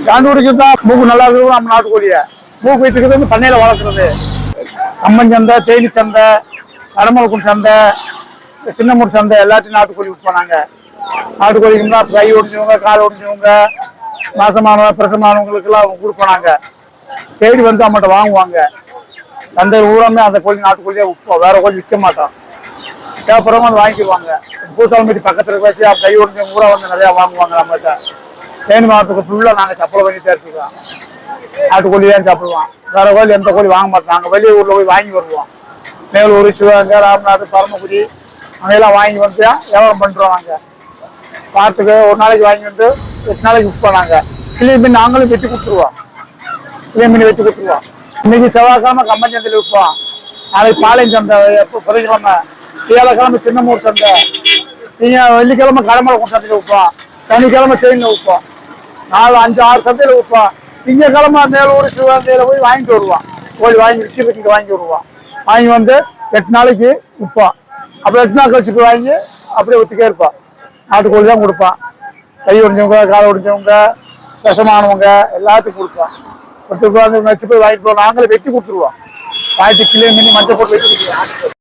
கண்டுபிடிச்சு தான் மூக்கு நல்லா இருக்குது நம்ம நாட்டுக்கோழிய. மூக்கு வைத்துக்கிறது வந்து பண்ணையில வளர்க்குறது. கம்மன் சந்தை, தேனி சந்தை, கடமலக்குன் சந்தை, சின்னமூர் சந்தை எல்லாத்தையும் நாட்டுக்கோழி விற்போம் நாங்கள். நாட்டுக்கோழிக்கு தான் கை ஒடிஞ்சவங்க, கால் ஒடிஞ்சவங்க, மாசமானவங்க, பிரசமானவங்களுக்கெல்லாம் கொடுப்போம் நாங்கள். தேடி வந்து நம்மகிட்ட வாங்குவாங்க. சந்தை ஊராமே அந்த கோழி நாட்டுக்கோழியாக விற்போம். வேற கோழி விற்க மாட்டோம். தேவைப்படுறவங்க வந்து வாங்கிக்குவாங்க. பூசாலம்பட்டி பக்கத்தில் வச்சு கை ஒடிஞ்சவங்க கூட வந்து நிறையா வாங்குவாங்க நம்மகிட்ட. தேனி மாவட்டத்துக்கு ஃபுல்லாக நாங்கள் சப்பளை பண்ணிட்டு இருக்கோம். நாட்டுக்கோழி தான் சாப்பிடுவோம். வேற கோழி எந்த கோழி வாங்க மாட்டோம். நாங்கள் வெளியே ஊரில் போய் வாங்கி வருவோம். மேலூர், சிவகங்கை, ராமநாடு, பரமக்குடி அங்கெல்லாம் வாங்கி வந்து வியாபாரம் பண்ணுறோம். நாங்கள் வாரத்துக்கு ஒரு நாளைக்கு வாங்கி வந்து 8 நாளைக்கு விற்போம். நாங்கள் கிளி மீன் நாங்களும் வெட்டி கொடுத்துருவோம். கிளி மீன் வெட்டி கொடுத்துருவோம். இன்னைக்கு செவ்வாய்க்கிழமை கம்பன் சந்தையில் விற்போம். நாளைக்கு பாளையம் சந்தை, புதன்கிழமை, வியாழக்கிழமை சின்னமூர் சந்தை, வெள்ளிக்கிழமை கடமலக்குன் சந்தையில் விற்போம். சனிக்கிழமை தேனியில் விற்போம். 4, 5, 6 சந்தையில் விற்போம். திங்கக்கிழமை மேலூர், சிவகங்கையில் போய் வாங்கிட்டு வருவோம். கோழி வாங்கி விற்கிறதுக்கு வாங்கி வருவோம். வாங்கி வந்து 8 நாளைக்கு விற்போம். அப்புறம் 8 நாள் கழிச்சு போய் வாங்கி அப்படியே ஒத்துக்கே இருப்போம். நாட்டுக்கோழி தான் கொடுப்போம். கை ஒடிஞ்சவங்க, கால் ஒடிஞ்சவங்க, விஷமானவங்க எல்லாத்துக்கும் கொடுப்போம். கொடுத்து வந்து வச்சு போய் வாங்கிட்டு போவோம். நாங்களே வெட்டி கொடுத்துருவோம். வாங்கிட்டு கிளி மீன் மஞ்சள் போட்டு வெட்டி கொடுத்துருவோம்.